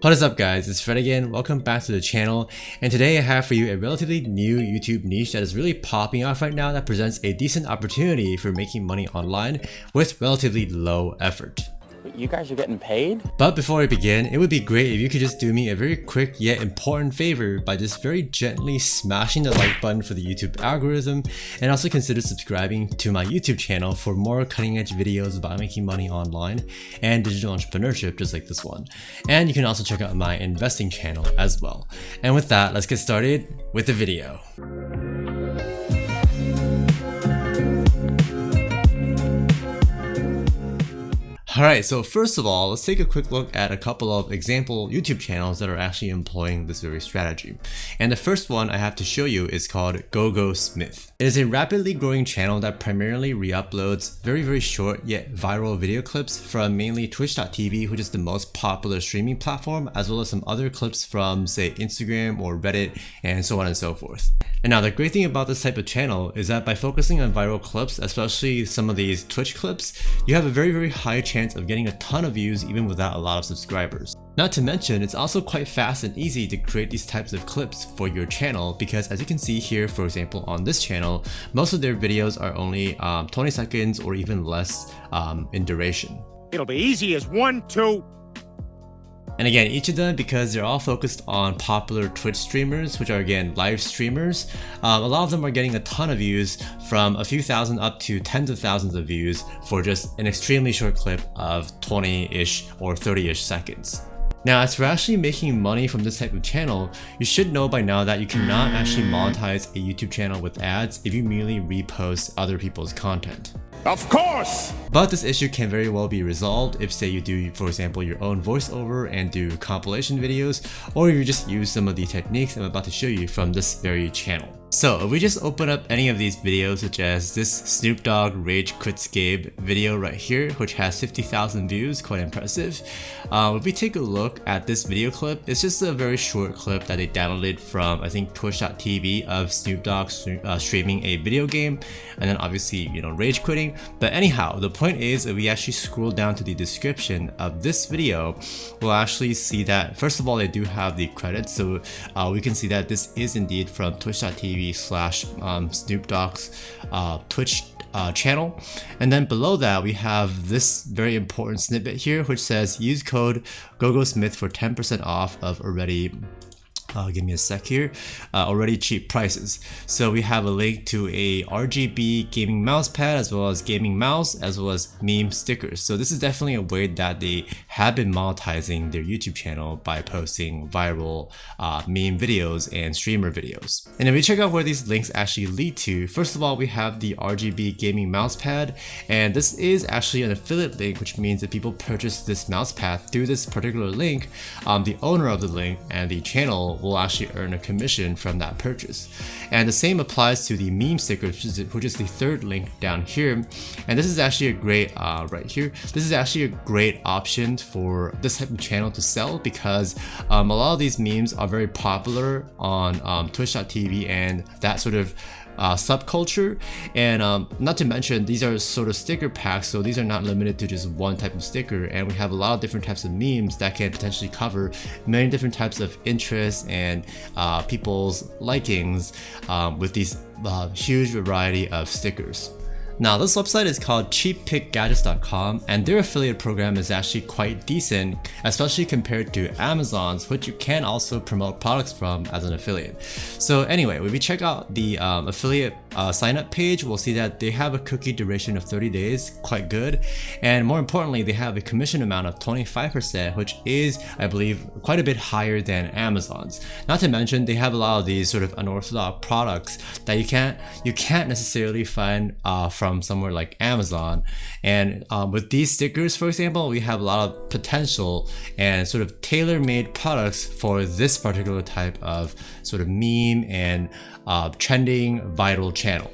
What is up guys, it's Fred again, welcome back to the channel, and today I have for you a relatively new YouTube niche that is really popping off right now that presents a decent opportunity for making money online with relatively low effort. You guys are getting paid? But before we begin, it would be great if you could just do me a very quick yet important favor by just very gently smashing the like button for the YouTube algorithm, and also consider subscribing to my YouTube channel for more cutting edge videos about making money online and digital entrepreneurship just like this one. And you can also check out my investing channel as well. And with that, let's get started with the video. Alright, so first of all, let's take a quick look at a couple of example YouTube channels that are actually employing this very strategy. And the first one I have to show you is called GoGoSmith. It is a rapidly growing channel that primarily re-uploads very short yet viral video clips from mainly Twitch.tv, which is the most popular streaming platform, as well as some other clips from say Instagram or Reddit and so on and so forth. And now the great thing about this type of channel is that by focusing on viral clips, especially some of these Twitch clips, you have a very high chance of getting a ton of views even without a lot of subscribers. Not to mention, it's also quite fast and easy to create these types of clips for your channel because as you can see here, for example, on this channel, most of their videos are only 20 seconds or even less in duration. It'll be easy as 1, 2. And again, each of them, because they're all focused on popular Twitch streamers, which are again live streamers, a lot of them are getting a ton of views, from a few thousand up to tens of thousands of views for just an extremely short clip of 20-ish or 30-ish seconds. Now, as for actually making money from this type of channel, you should know by now that you cannot actually monetize a YouTube channel with ads if you merely repost other people's content. Of course! But this issue can very well be resolved if say you do, for example, your own voiceover and do compilation videos, or you just use some of the techniques I'm about to show you from this very channel. So if we just open up any of these videos, such as this Snoop Dogg Rage Quits Gabe video right here, which has 50,000 views, quite impressive. If we take a look at this video clip, it's just a very short clip that they downloaded from, I think, Twitch.tv of Snoop Dogg streaming a video game, and then obviously, you know, rage quitting. But anyhow, the point is, if we actually scroll down to the description of this video, we'll actually see that, first of all, they do have the credits, so we can see that this is indeed from Twitch.tv / Snoop Dogg's Twitch channel. And then below that we have this very important snippet here which says use code GoGoSmith for 10% off of already give me a sec here, already cheap prices. So we have a link to a RGB gaming mouse pad, as well as gaming mouse, as well as meme stickers. So this is definitely a way that they have been monetizing their YouTube channel by posting viral meme videos and streamer videos. And if we check out where these links actually lead to, first of all, we have the RGB gaming mouse pad, and this is actually an affiliate link, which means that people purchase this mouse pad through this particular link, the owner of the link and the channel will actually earn a commission from that purchase. And the same applies to the meme sticker, which is the third link down here. And this is actually a great right here, this is actually a great option for this type of channel to sell, because a lot of these memes are very popular on Twitch.tv and that sort of subculture, and not to mention these are sort of sticker packs, so these are not limited to just one type of sticker, and we have a lot of different types of memes that can potentially cover many different types of interests and people's likings with these huge variety of stickers. Now this website is called cheappickgadgets.com, and their affiliate program is actually quite decent, especially compared to Amazon's, which you can also promote products from as an affiliate. So anyway, when we check out the affiliate sign up page, we'll see that they have a cookie duration of 30 days, quite good, and more importantly they have a commission amount of 25%, which is, I believe, quite a bit higher than Amazon's. Not to mention they have a lot of these sort of unorthodox products that you can't necessarily find from somewhere like Amazon. And with these stickers, for example, we have a lot of potential and sort of tailor-made products for this particular type of sort of meme and trending viral channel.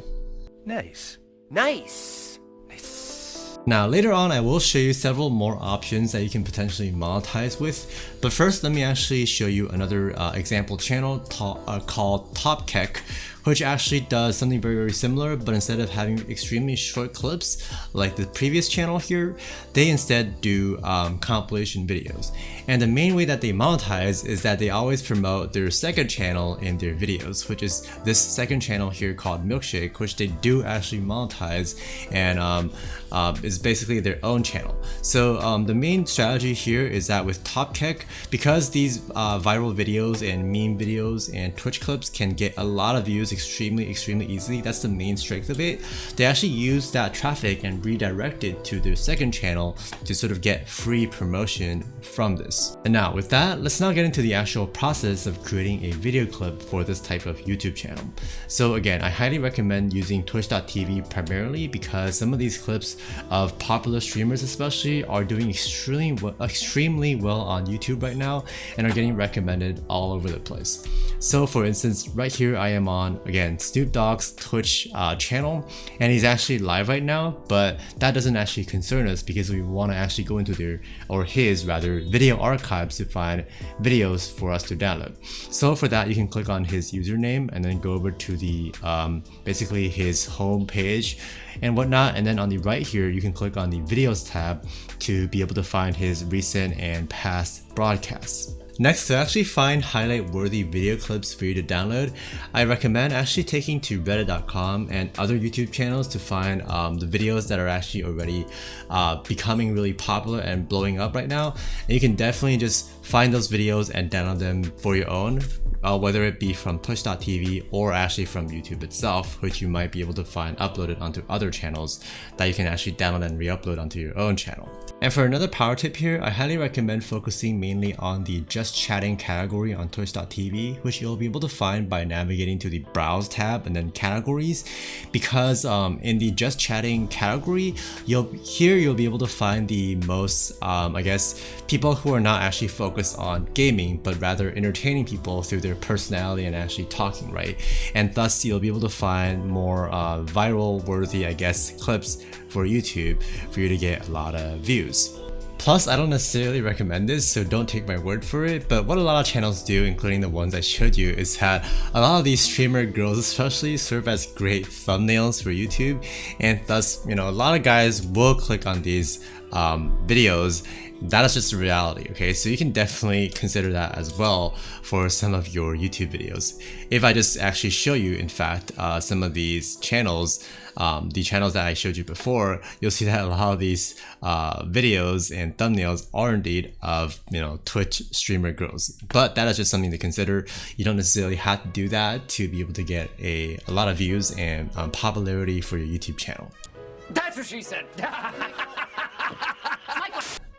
Nice. Now later on I will show you several more options that you can potentially monetize with, But first, let me actually show you another example channel called TopKeck, which actually does something very similar, but instead of having extremely short clips like the previous channel here, they instead do compilation videos. And the main way that they monetize is that they always promote their second channel in their videos, which is this second channel here called Milkshake, which they do actually monetize and is basically their own channel. So the main strategy here is that with TopKeck, because these viral videos and meme videos and Twitch clips can get a lot of views extremely easily, that's the main strength of it. They actually use that traffic and redirect it to their second channel to sort of get free promotion from this. And now with that, let's now get into the actual process of creating a video clip for this type of YouTube channel. So again, I highly recommend using twitch.tv primarily because some of these clips of popular streamers especially are doing extremely well on YouTube right now and are getting recommended all over the place. So for instance, right here I am on, again, Snoop Dogg's Twitch channel, and he's actually live right now, but that doesn't actually concern us because we want to actually go into his video archives to find videos for us to download. So for that, you can click on his username and then go over to the basically his home page and whatnot, and then on the right here you can click on the videos tab to be able to find his recent and past broadcasts. Next, to actually find highlight-worthy video clips for you to download, I recommend actually taking to reddit.com and other YouTube channels to find the videos that are actually already becoming really popular and blowing up right now. And you can definitely just find those videos and download them for your own, whether it be from twitch.tv or actually from YouTube itself, which you might be able to find uploaded onto other channels that you can actually download and re-upload onto your own channel. And for another power tip here, I highly recommend focusing mainly on the just chatting category on twitch.tv, which you'll be able to find by navigating to the browse tab and then categories, because in the just chatting category, you'll be able to find the most, I guess, people who are not actually focused on gaming, but rather entertaining people through their personality and actually talking, right? And thus you'll be able to find more viral worthy, I guess, clips for YouTube for you to get a lot of views. Plus, I don't necessarily recommend this, so don't take my word for it, but what a lot of channels do, including the ones I showed you, is that a lot of these streamer girls especially serve as great thumbnails for YouTube, and thus, a lot of guys will click on these videos. That is just the reality, okay? So you can definitely consider that as well for some of your YouTube videos. If I just actually show you, in fact, some of these channels, the channels that I showed you before, you'll see that a lot of these videos and thumbnails are indeed of, Twitch streamer girls. But that is just something to consider. You don't necessarily have to do that to be able to get a lot of views and popularity for your YouTube channel. That's what she said.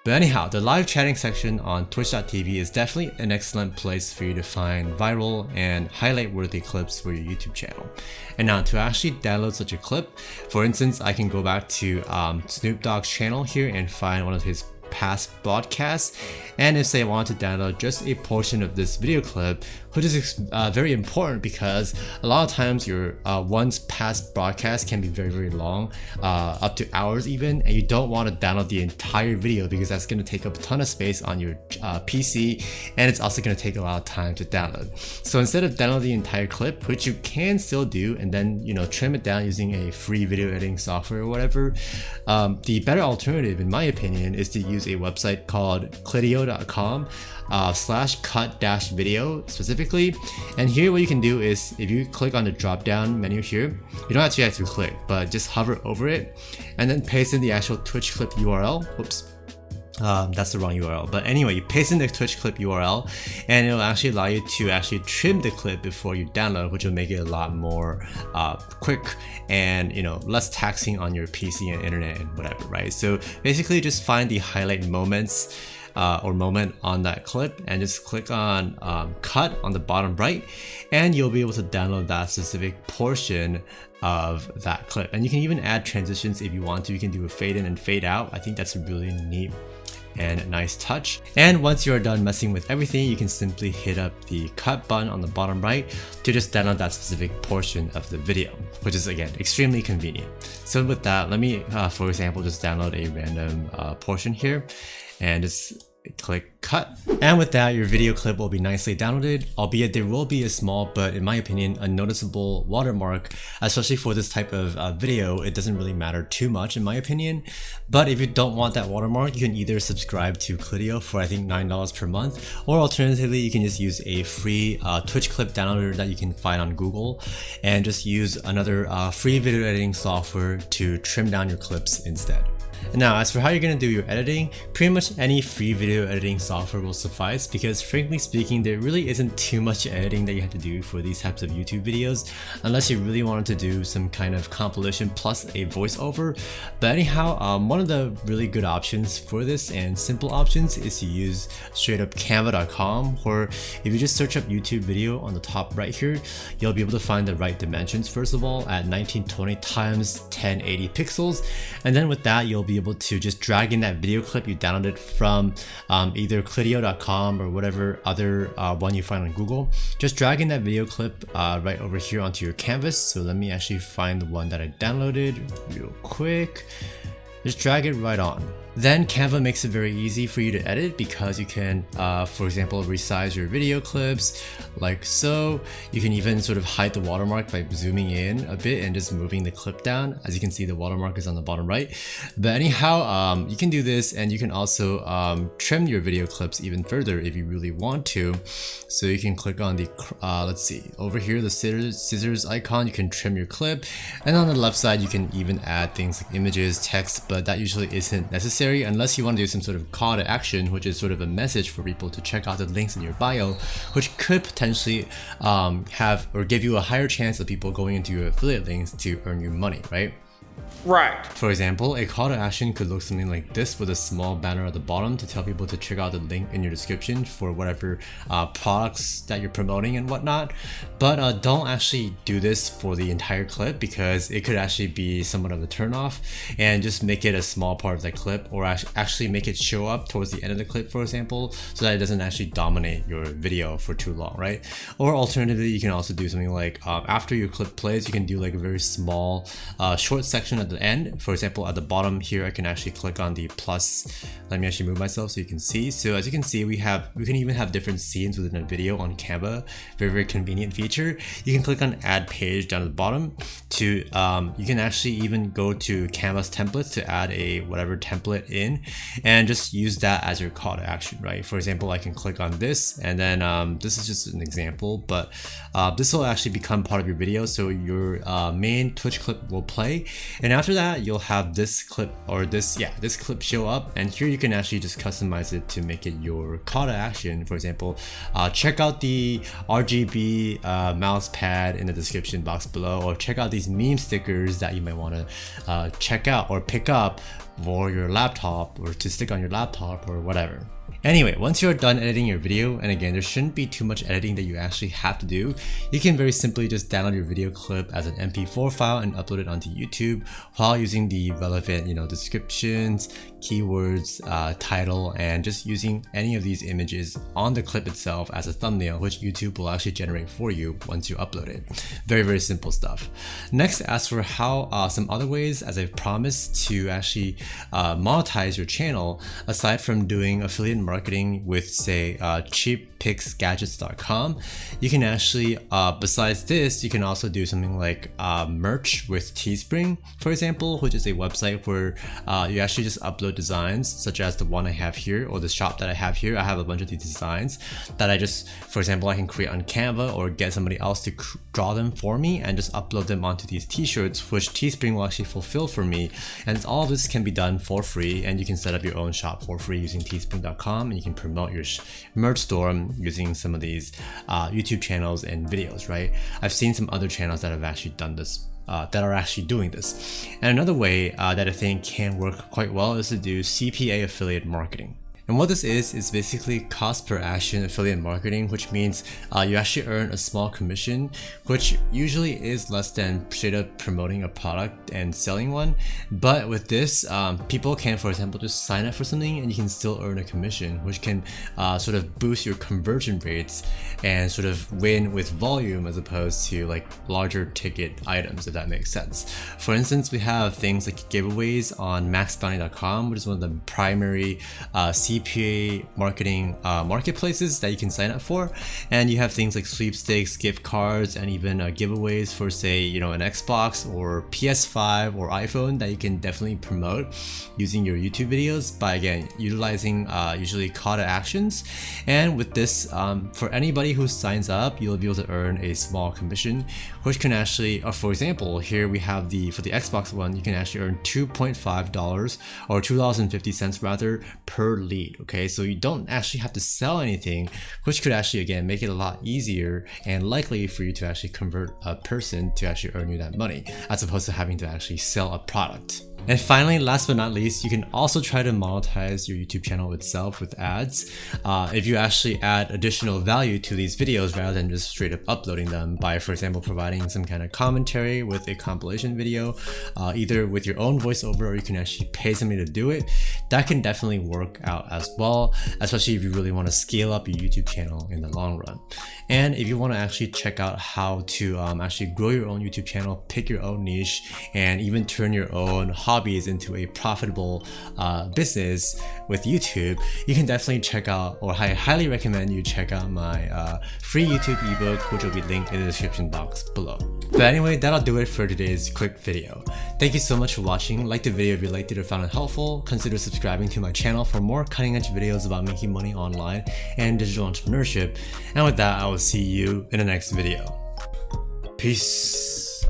But anyhow, the live chatting section on twitch.tv is definitely an excellent place for you to find viral and highlight-worthy clips for your YouTube channel. And now to actually download such a clip, for instance, I can go back to Snoop Dogg's channel here and find one of his past broadcasts, and if say I want to download just a portion of this video clip, which is very important because a lot of times your one's past broadcast can be very long, up to hours even, and you don't want to download the entire video because that's going to take up a ton of space on your PC, and it's also going to take a lot of time to download. So instead of downloading the entire clip, which you can still do, and then trim it down using a free video editing software or whatever, the better alternative in my opinion is to use a website called clidio.com /cut-video specifically. And here what you can do is, if you click on the drop down menu here, you don't actually have to click, but just hover over it and then paste in the actual Twitch clip URL. Whoops. That's the wrong URL, but anyway, you paste in the Twitch clip URL and it'll actually allow you to actually trim the clip before you download, which will make it a lot more quick and less taxing on your PC and internet and whatever, right? So basically just find the highlight moments or moment on that clip and just click on cut on the bottom right, and you'll be able to download that specific portion of that clip. And you can even add transitions if you want to. You can do a fade in and fade out. I think that's a really neat and nice touch. And once you're done messing with everything, you can simply hit up the cut button on the bottom right to just download that specific portion of the video, which is again extremely convenient. So with that, let me for example just download a random portion here and just click cut. And with that, your video clip will be nicely downloaded, albeit there will be a small, but in my opinion, a noticeable watermark, especially for this type of video. It doesn't really matter too much in my opinion. But if you don't want that watermark, you can either subscribe to Clidio for I think $9 per month, or alternatively, you can just use a free Twitch clip downloader that you can find on Google and just use another free video editing software to trim down your clips instead. Now, as for how you're going to do your editing, pretty much any free video editing software will suffice, because frankly speaking, there really isn't too much editing that you have to do for these types of YouTube videos, unless you really wanted to do some kind of compilation plus a voiceover. But anyhow, one of the really good options for this and simple options is to use straight up canva.com, where if you just search up YouTube video on the top right here, you'll be able to find the right dimensions first of all at 1920 times 1080 pixels, and then with that you'll be able to just drag in that video clip you downloaded from either Clidio.com or whatever other one you find on Google. Just drag in that video clip right over here onto your canvas. So let me actually find the one that I downloaded real quick. Just drag it right on. Then Canva makes it very easy for you to edit, because you can, for example, resize your video clips like so. You can even sort of hide the watermark by zooming in a bit and just moving the clip down. As you can see, the watermark is on the bottom right. But anyhow, you can do this, and you can also trim your video clips even further if you really want to. So you can click on the, let's see, over here, the scissors icon, you can trim your clip. And on the left side, you can even add things like images, text, but that usually isn't necessary unless you want to do some sort of call to action, which is sort of a message for people to check out the links in your bio, which could potentially have or give you a higher chance of people going into your affiliate links to earn you money, right? Right. For example, a call to action could look something like this, with a small banner at the bottom to tell people to check out the link in your description for whatever products that you're promoting and whatnot. But don't actually do this for the entire clip, because it could actually be somewhat of a turnoff, and just make it a small part of the clip, or actually make it show up towards the end of the clip, for example, so that it doesn't actually dominate your video for too long, right? Or alternatively, you can also do something like after your clip plays, you can do like a very small short section at the end. For example, at the bottom here, I can actually click on the plus. Let me actually move myself so you can see. So as you can see, we can even have different scenes within a video on Canva. Very convenient feature. You can click on add page down at the bottom to you can actually even go to Canva's templates to add a whatever template in, and just use that as your call to action, right? For example, I can click on this, and then this is just an example, but this will actually become part of your video. So your main Twitch clip will play, and after that you'll have this clip, or this clip show up, and here you can actually just customize it to make it your call to action. For example, check out the RGB mouse pad in the description box below, or check out these meme stickers that you might want to check out or pick up for your laptop, or to stick on your laptop, or whatever. Anyway, once you're done editing your video, and again, there shouldn't be too much editing that you actually have to do, you can very simply just download your video clip as an MP4 file and upload it onto YouTube while using the relevant, descriptions, keywords, title, and just using any of these images on the clip itself as a thumbnail, which YouTube will actually generate for you once you upload it. Very simple stuff. Next, as for how some other ways, as I've promised, to actually monetize your channel, aside from doing affiliate marketing with, say, cheappixgadgets.com, you can actually, besides this, you can also do something like merch with Teespring, for example, which is a website where you actually just upload designs, such as the one I have here, or the shop that I have here. I have a bunch of these designs that I just, for example, I can create on Canva, or get somebody else to draw them for me and just upload them onto these t-shirts, which Teespring will actually fulfill for me. And all of this can be done for free, and you can set up your own shop for free using teespring.com, and you can promote your merch store using some of these YouTube channels and videos, right? I've seen some other channels that have actually done this, that are actually doing this. And another way that I think can work quite well is to do CPA affiliate marketing. And what this is basically cost per action affiliate marketing, which means you actually earn a small commission, which usually is less than straight up promoting a product and selling one. But with this, people can, for example, just sign up for something and you can still earn a commission, which can sort of boost your conversion rates and sort of win with volume as opposed to like larger ticket items, if that makes sense. For instance, we have things like giveaways on maxbounty.com, which is one of the primary CPA CPA marketing marketplaces that you can sign up for, and you have things like sweepstakes, gift cards, and even giveaways for, say, you know, an Xbox or PS5 or iPhone that you can definitely promote using your YouTube videos by, again, utilizing usually call to actions. And with this, for anybody who signs up, you'll be able to earn a small commission, which can actually, for example, here we have for the Xbox One, you can actually earn $2.5 or $2.50 rather per lead. Okay, so you don't actually have to sell anything, which could actually, again, make it a lot easier and likely for you to actually convert a person to actually earn you that money, as opposed to having to actually sell a product. And finally, last but not least, you can also try to monetize your YouTube channel itself with ads. If you actually add additional value to these videos rather than just straight up uploading them by, for example, providing some kind of commentary with a compilation video, either with your own voiceover or you can actually pay somebody to do it, that can definitely work out as well, especially if you really want to scale up your YouTube channel in the long run. And if you want to actually check out how to actually grow your own YouTube channel, pick your own niche, and even turn your own hobbies into a profitable business with YouTube, you can definitely check out, or I highly recommend you check out my free YouTube ebook, which will be linked in the description box below. But anyway, that'll do it for today's quick video. Thank you so much for watching. Like the video if you liked it or found it helpful. Consider subscribing to my channel for more cutting edge videos about making money online and digital entrepreneurship. And with that, I will see you in the next video. Peace.